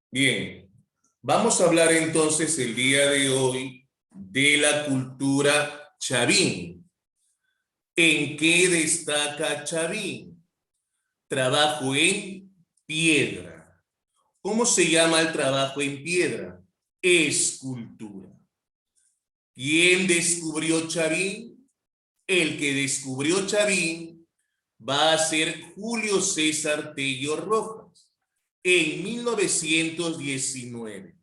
Bien, vamos a hablar entonces el día de hoy de la cultura chavín. ¿En qué destaca Chavín? Trabajo en piedra. ¿Cómo se llama el trabajo en piedra? Escultura. ¿Quién descubrió Chavín? El que descubrió Chavín va a ser Julio César Tello Rojas en 1919.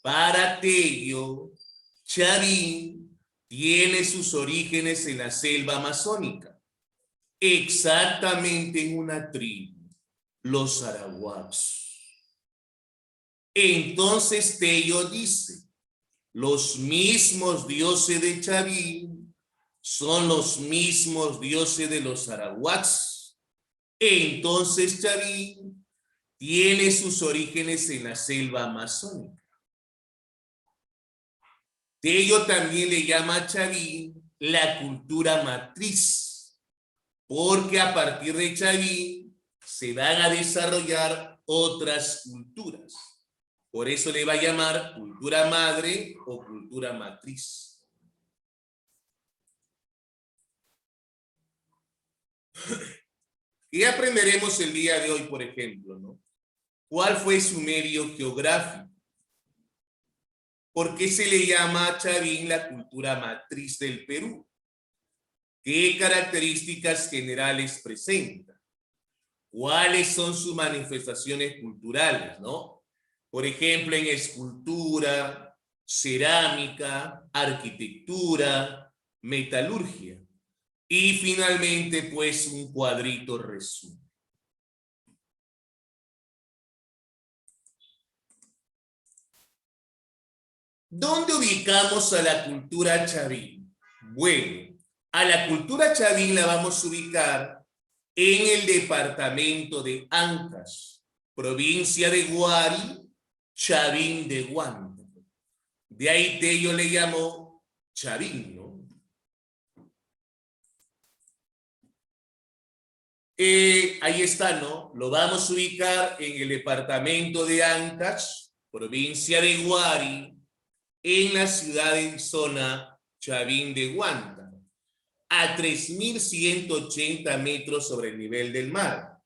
Para Tello, Chavín tiene sus orígenes en la selva amazónica, exactamente en una tribu, los arahuacos. Entonces Tello dice, los mismos dioses de Chavín son los mismos dioses de los arahuacos. Entonces Chavín tiene sus orígenes en la selva amazónica. Tello también le llama a Chavín la cultura matriz, porque a partir de Chavín se van a desarrollar otras culturas. Por eso le va a llamar cultura madre o cultura matriz. ¿Qué aprenderemos el día de hoy, por ejemplo, ¿no? ¿Cuál fue su medio geográfico? ¿Por qué se le llama a Chavín la cultura matriz del Perú? ¿Qué características generales presenta? ¿Cuáles son sus manifestaciones culturales, no? Por ejemplo, en escultura, cerámica, arquitectura, metalurgia. Y finalmente, pues, un cuadrito resumen. ¿Dónde ubicamos a la cultura chavín? Bueno, a la cultura chavín la vamos a ubicar en el departamento de Ancash, provincia de Huari, Chavín de Huanta. De ahí Tello le llamó Chavín, ¿no? Ahí está, ¿no? Lo vamos a ubicar en el departamento de Ancash, provincia de Huari, en la ciudad y zona Chavín de Huanta, a 3.180 metros sobre el nivel del mar,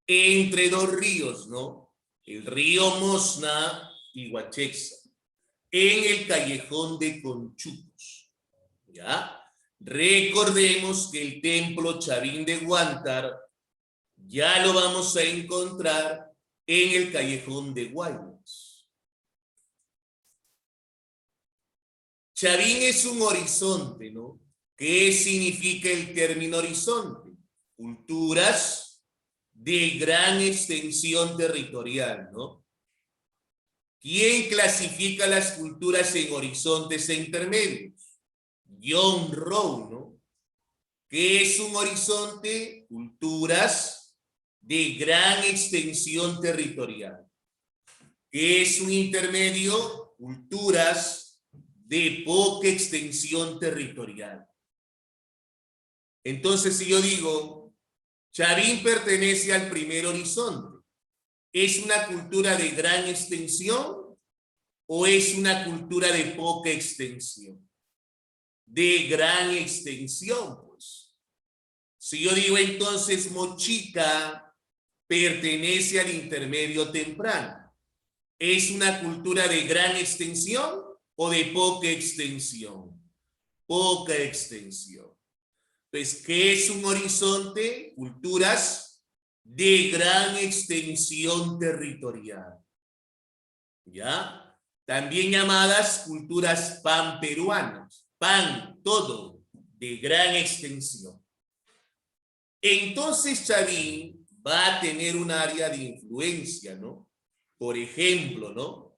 entre dos ríos, ¿no? El río Mosna y Huachexa, en el callejón de Conchucos, ¿ya? Recordemos que el templo Chavín de Huántar ya lo vamos a encontrar en el callejón de Guaymas. Chavín es un horizonte, ¿no? ¿Qué significa el término horizonte? Culturas de gran extensión territorial, ¿no? ¿Quién clasifica las culturas en horizontes e intermedios? John Rowe, ¿no? ¿Qué es un horizonte? Culturas de gran extensión territorial. ¿Qué es un intermedio? Culturas de poca extensión territorial. Entonces, si yo digo, Chavín pertenece al primer horizonte, ¿es una cultura de gran extensión o es una cultura de poca extensión? De gran extensión, pues. Si yo digo entonces Mochica pertenece al intermedio temprano, ¿es una cultura de gran extensión o de poca extensión? Poca extensión. Pues, ¿qué es un horizonte? Culturas de gran extensión territorial. ¿Ya? También llamadas culturas panperuanas. Pan, todo, de gran extensión. Entonces Chavín va a tener un área de influencia, ¿no? Por ejemplo, ¿no?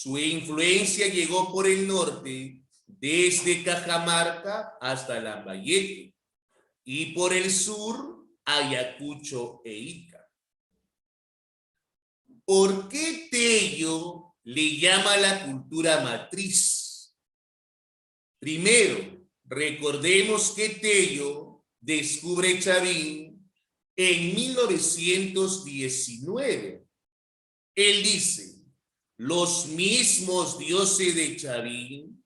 Su influencia llegó por el norte, desde Cajamarca hasta Lambayeque, y por el sur, Ayacucho e Ica. ¿Por qué Tello le llama la cultura matriz? Primero, recordemos que Tello descubre Chavín en 1919. Él dice, los mismos dioses de Chavín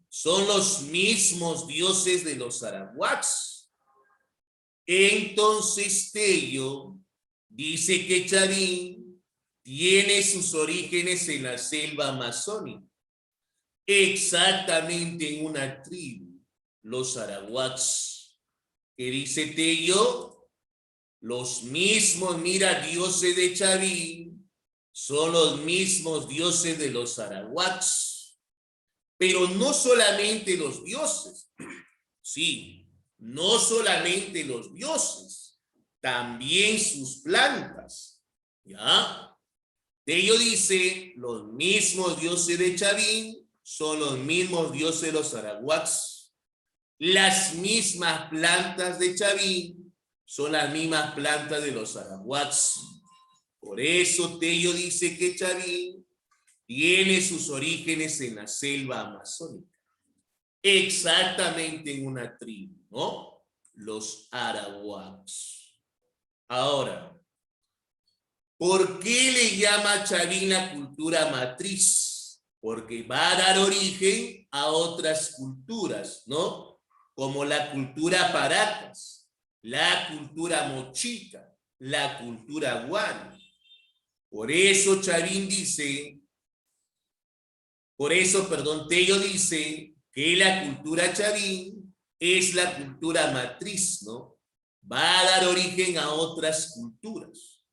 son los mismos dioses de los arawaks. Entonces Tello dice que Chavín tiene sus orígenes en la selva amazónica, exactamente en una tribu, los arawaks. ¿Qué dice Tello? Los mismos, mira, dioses de Chavín son los mismos dioses de los arawaks. Pero no solamente los dioses, sí, no solamente los dioses, también sus plantas, ¿ya? Tello dice, los mismos dioses de Chavín son los mismos dioses de los arawaks. Las mismas plantas de Chavín son las mismas plantas de los arawaks. Por eso Tello dice que Chavín tiene sus orígenes en la selva amazónica, exactamente en una tribu, ¿no? Los arawaks. Ahora, ¿por qué le llama Chavín la cultura matriz? Porque va a dar origen a otras culturas, ¿no? Como la cultura Paracas, la cultura Mochica, la cultura Guari. Por eso Chavín dice, Tello dice que la cultura Chavín es la cultura matriz, ¿no? Va a dar origen a otras culturas.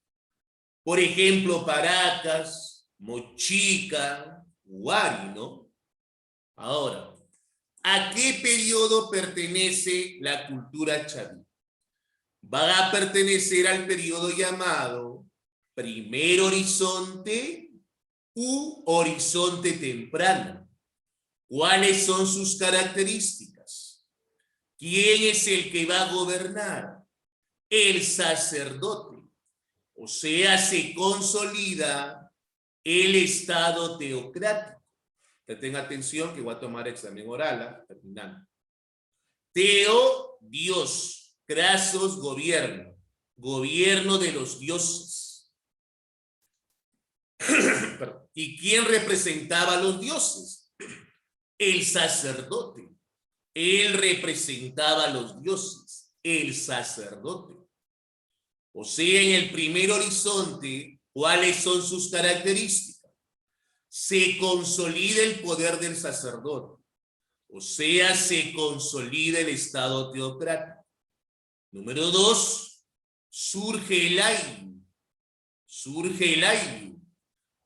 Por ejemplo, Paracas, Mochica, Huari, ¿no? Ahora, ¿a qué periodo pertenece la cultura Chavín? Va a pertenecer al periodo llamado Primer Horizonte u Horizonte Temprano. ¿Cuáles son sus características? ¿Quién es el que va a gobernar? El sacerdote. O sea, se consolida el estado teocrático. Que tenga atención que voy a tomar examen oral, terminando. Teo, Dios. Crasos, gobierno. Gobierno de los dioses. ¿Y quién representaba a los dioses? El sacerdote. Él representaba a los dioses, el sacerdote. O sea, en el primer horizonte, ¿cuáles son sus características? Se consolida el poder del sacerdote. O sea, se consolida el estado teocrático. Número 2, surge el ayu. Surge el ayu.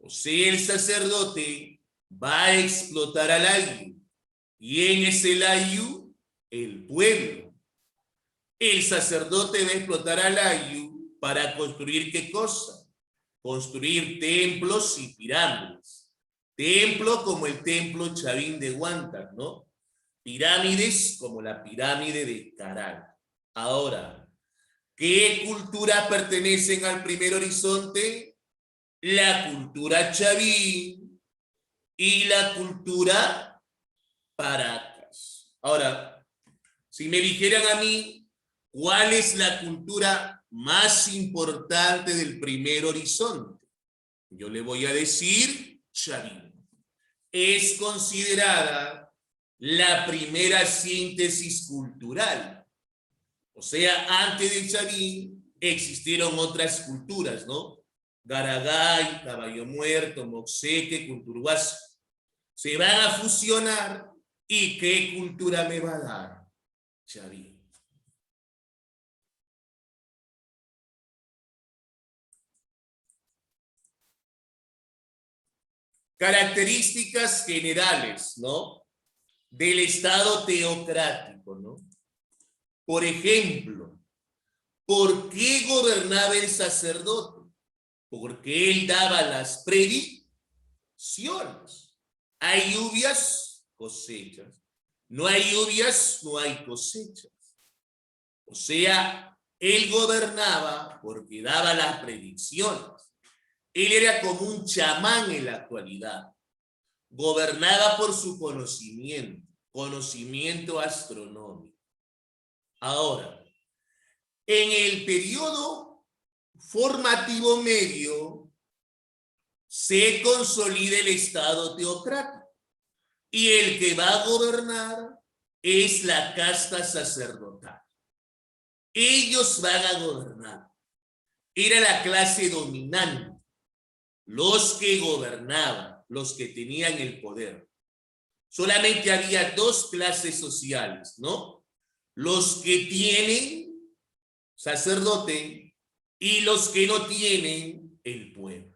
O sea, el sacerdote va a explotar al ayu. ¿Quién es el ayu? El pueblo. El sacerdote va a explotar al ayu para construir ¿qué cosa? Construir templos y pirámides. Templo como el templo Chavín de Huántar, ¿no? Pirámides como la pirámide de Caral. Ahora, ¿qué cultura pertenecen al primer horizonte? La cultura Chavín y la cultura Paracas. Ahora, si me dijeran a mí, ¿cuál es la cultura más importante del primer horizonte? Yo le voy a decir Chavín. Es considerada la primera síntesis cultural. O sea, antes de Chavín existieron otras culturas, ¿no? Garagay, Caballo Muerto, Moxeque, Culturhuazo. Se van a fusionar. ¿Y qué cultura me va a dar? Chavín. Características generales, ¿no? Del Estado teocrático, ¿no? Por ejemplo, ¿por qué gobernaba el sacerdote? Porque él daba las predicciones. Hay lluvias, cosechas. No hay lluvias, no hay cosechas. O sea, él gobernaba porque daba las predicciones. Él era como un chamán en la actualidad. Gobernaba por su conocimiento astronómico. Ahora, en el periodo formativo medio, se consolida el Estado teocrático. Y el que va a gobernar es la casta sacerdotal. Ellos van a gobernar. Era la clase dominante, los que gobernaban, los que tenían el poder. Solamente había dos clases sociales, ¿no? Los que tienen sacerdote y los que no tienen el pueblo.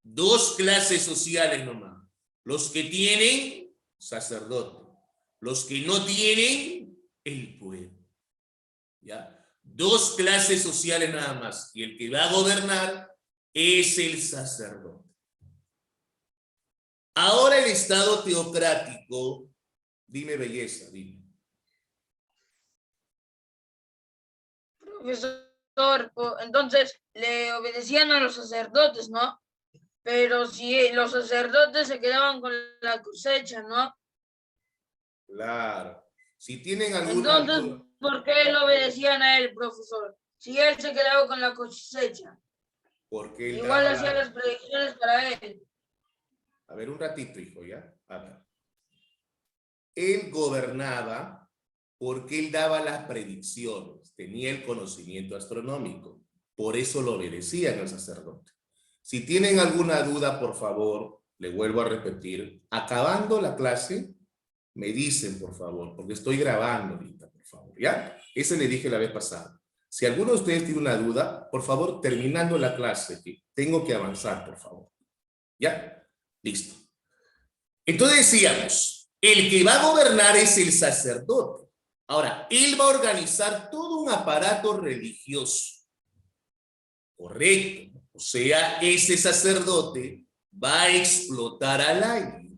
Dos clases sociales nomás. Los que tienen sacerdote, los que no tienen el pueblo. ¿Ya? Dos clases sociales nada más. Y el que va a gobernar es el sacerdote. Ahora el Estado teocrático, dime belleza, dime. Profesor, entonces le obedecían a los sacerdotes, ¿no? Pero si los sacerdotes se quedaban con la cosecha, ¿no? Claro. Si tienen alguna Entonces, duda, ¿por qué le obedecían a él, profesor? Si él se quedaba con la cosecha. porque él Igual daba hacía las predicciones para él. A ver, un ratito, hijo, ¿ya? A ver. Él gobernaba porque él daba las predicciones, tenía el conocimiento astronómico. Por eso lo obedecían al sacerdote. Si tienen alguna duda, por favor, le vuelvo a repetir, acabando la clase, me dicen, por favor, porque estoy grabando ahorita, por favor, ¿ya? Ese le dije la vez pasada. Si alguno de ustedes tiene una duda, por favor, terminando la clase, que tengo que avanzar, por favor. ¿Ya? Listo. Entonces decíamos, el que va a gobernar es el sacerdote. Ahora, él va a organizar todo un aparato religioso. Correcto. O sea, ese sacerdote va a explotar al aire.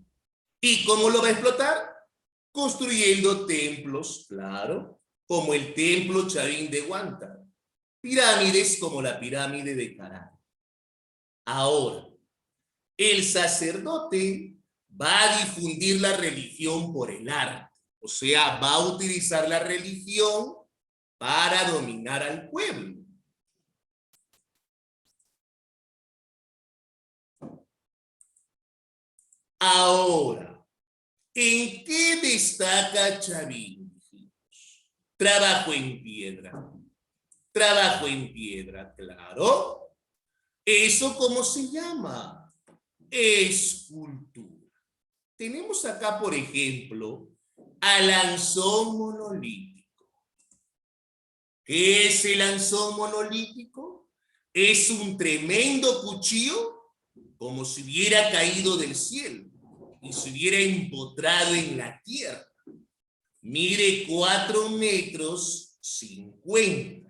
¿Y cómo lo va a explotar? Construyendo templos, claro, como el templo Chavín de Huántar. Pirámides como la pirámide de Caral. Ahora, el sacerdote va a difundir la religión por el arte. O sea, va a utilizar la religión para dominar al pueblo. Ahora, ¿en qué destaca Chavín? Trabajo en piedra. Trabajo en piedra, claro. ¿Eso cómo se llama? Escultura. Tenemos acá, por ejemplo, al lanzón monolítico. ¿Qué es el lanzón monolítico? Es un tremendo cuchillo, como si hubiera caído del cielo y se hubiera empotrado en la tierra. Mide 4 metros 50.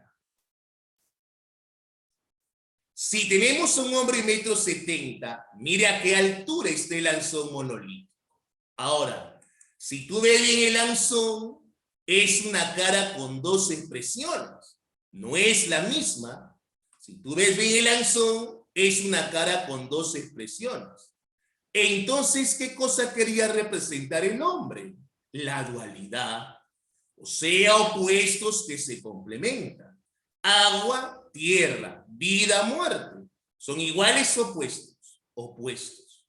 Si tenemos un hombre de 1,70 m, mire a qué altura está el lanzón monolítico. Ahora, si tú ves bien el lanzón, es una cara con dos expresiones. No es la misma. Si tú ves bien el lanzón, es una cara con dos expresiones. Entonces, ¿qué cosa quería representar el hombre? La dualidad. O sea, opuestos que se complementan. Agua, tierra, vida, muerte. Son iguales o opuestos. Opuestos.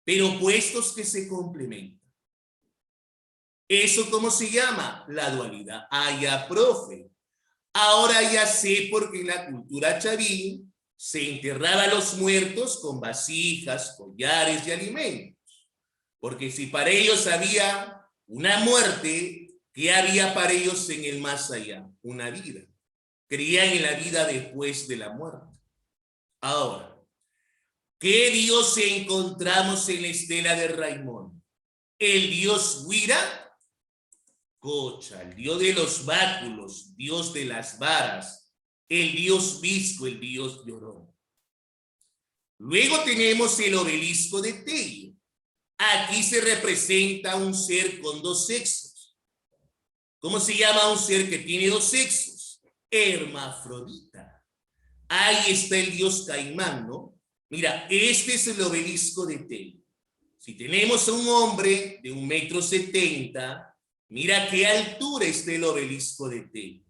Pero opuestos que se complementan. ¿Eso cómo se llama? La dualidad. Ah, ya, profe. Ahora ya sé por qué en la cultura chavín se enterraba a los muertos con vasijas, collares y alimentos. Porque si para ellos había una muerte, ¿qué había para ellos en el más allá? Una vida. Creían en la vida después de la muerte. Ahora, ¿qué dios encontramos en la estela de Raimón? El dios Huira, Cocha, el dios de los báculos, dios de las varas, el dios Visco, el dios Llorón. Luego tenemos el obelisco de Tello. Aquí se representa un ser con dos sexos. ¿Cómo se llama un ser que tiene dos sexos? Hermafrodita. Ahí está el dios Caimán, ¿no? Mira, este es el obelisco de Tello. Si tenemos a un hombre de 1,70 m, mira qué altura está el obelisco de Tello.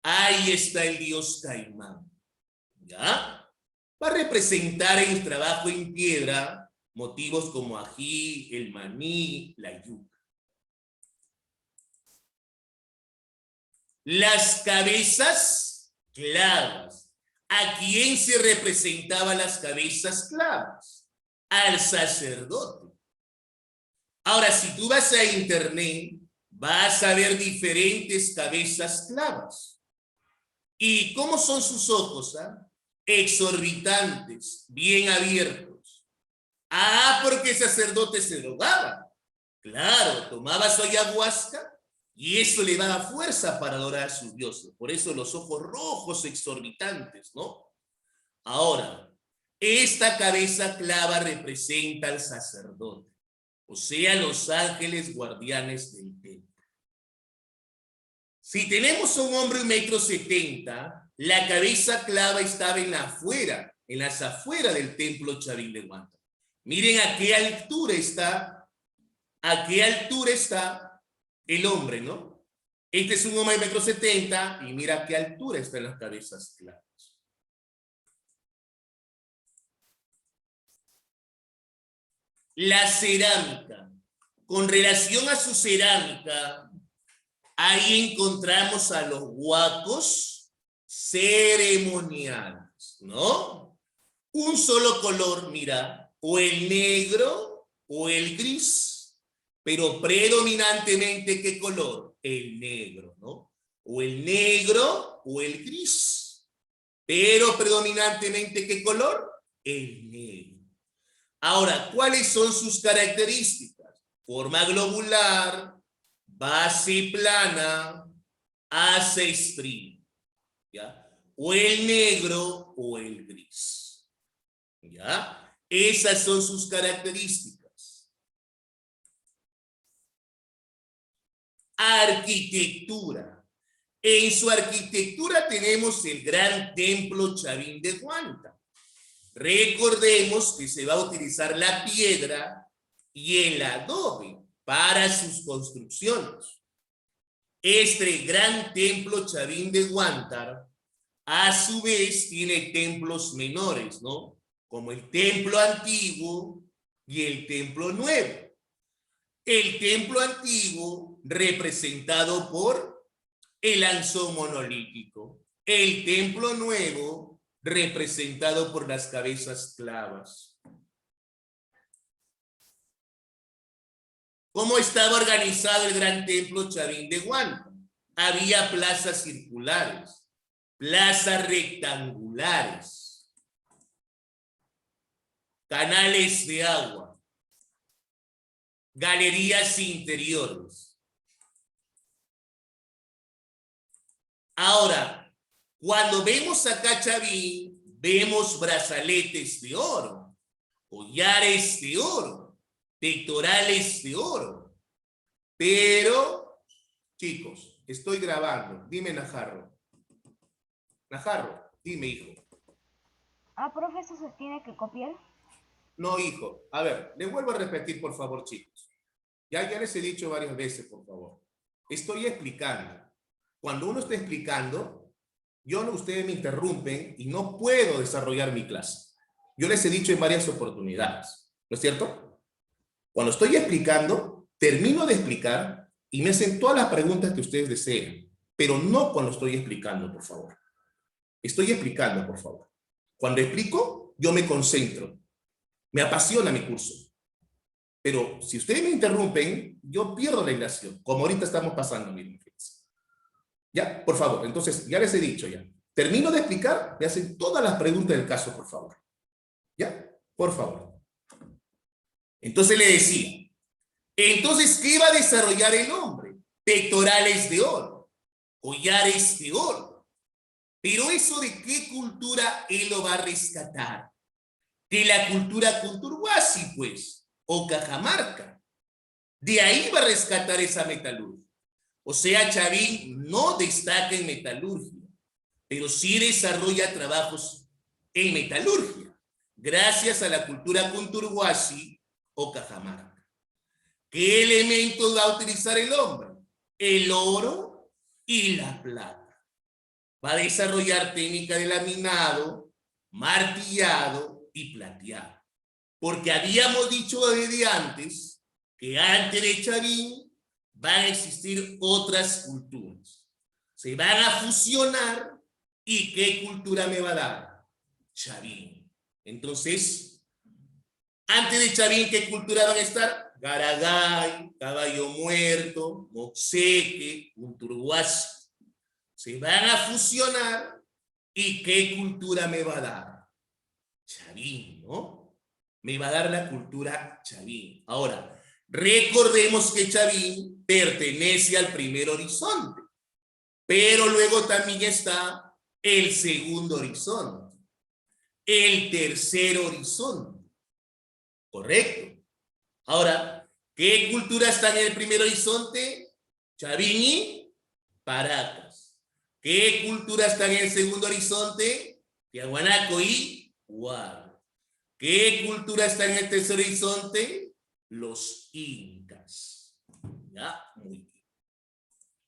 Ahí está el dios Caimán. ¿Ya? va a representar el trabajo en piedra motivos como ají, el maní, la yuca. Las cabezas clavas. ¿A quién se representaba las cabezas clavas? Al sacerdote. Ahora, si tú vas a internet, vas a ver diferentes cabezas clavas. ¿Y cómo son sus ojos? Exorbitantes, bien abiertos. Porque el sacerdote se drogaba. Claro, tomaba su ayahuasca y eso le daba fuerza para adorar a sus dioses. Por eso los ojos rojos exorbitantes, ¿no? Ahora, esta cabeza clava representa al sacerdote, o sea, los ángeles guardianes del templo. Si tenemos un hombre 1,70 m, la cabeza clava estaba en las afueras del templo Chavín de Huántar. Miren a qué altura está el hombre, ¿no? Este es un hombre de 1,70 m y mira a qué altura están las cabezas clavas. La cerámica. Con relación a su cerámica, ahí encontramos a los huacos ceremoniales, ¿no? Un solo color, mira, o el negro o el gris, pero predominantemente, ¿qué color? El negro, ¿no? O el negro o el gris, pero predominantemente, ¿qué color? El negro. Ahora, ¿cuáles son sus características? Forma globular, base plana, hace stream, ¿ya? O el negro o el gris, ¿ya? Esas son sus características. Arquitectura. En su arquitectura tenemos el gran templo Chavín de Huántar. Recordemos que se va a utilizar la piedra y el adobe para sus construcciones. Este gran templo Chavín de Huántar, a su vez, tiene templos menores, ¿no? Como el templo antiguo y el templo nuevo. El templo antiguo, representado por el anzón monolítico. El templo nuevo, representado por las cabezas clavas. ¿Cómo estaba organizado el gran templo Chavín de Huántar? Había plazas circulares, plazas rectangulares, canales de agua, galerías interiores. Ahora, cuando vemos acá Chavín, vemos brazaletes de oro, collares de oro, pectorales de oro. Pero, chicos, estoy grabando. Dime, Najarro. Najarro, dime, hijo. ¿Profe, eso se tiene que copiar? No, hijo. A ver, les vuelvo a repetir, por favor, chicos. Ya les he dicho varias veces, por favor. Estoy explicando. Cuando uno está explicando, ustedes me interrumpen y no puedo desarrollar mi clase. Yo les he dicho en varias oportunidades, ¿no es cierto? Cuando estoy explicando, termino de explicar y me hacen todas las preguntas que ustedes deseen, pero no cuando estoy explicando, por favor. Estoy explicando, por favor. Cuando explico, yo me concentro. Me apasiona mi curso. Pero si ustedes me interrumpen, yo pierdo la hilación, como ahorita estamos pasando, miren. Ya, por favor. Entonces, ya les he dicho ya. Termino de explicar, me hacen todas las preguntas del caso, por favor. ¿Ya? Por favor. Entonces le decía, entonces, ¿qué va a desarrollar el hombre? Pectorales de oro, collares de oro. Pero eso de qué cultura él lo va a rescatar. De la cultura Cunturhuasi, pues, o Cajamarca. De ahí va a rescatar esa metalurgia. O sea, Chavín no destaca en metalurgia, pero sí desarrolla trabajos en metalurgia, gracias a la cultura Cunturhuasi o Cajamarca. ¿Qué elementos va a utilizar el hombre? El oro y la plata. Va a desarrollar técnica de laminado, martillado y plateado. Porque habíamos dicho desde antes que antes de Chavín van a existir otras culturas. Se van a fusionar y ¿qué cultura me va a dar? Chavín. Entonces, antes de Chavín, ¿qué cultura van a estar? Garagay, Caballo Muerto, Moxeque, Unturhuasi. Se van a fusionar y ¿qué cultura me va a dar? Chavín, ¿no? Me va a dar la cultura Chavín. Ahora, recordemos que Chavín pertenece al primer horizonte, pero luego también está el segundo horizonte, el tercer horizonte. ¿Correcto? Ahora, ¿qué cultura está en el primer horizonte? Chavín y Paracas. ¿Qué cultura está en el segundo horizonte? Tiahuanaco y Huaro. ¿Qué cultura está en el tercer horizonte? Los incas. Ya, muy bien.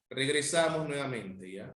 Regresamos nuevamente, ¿ya?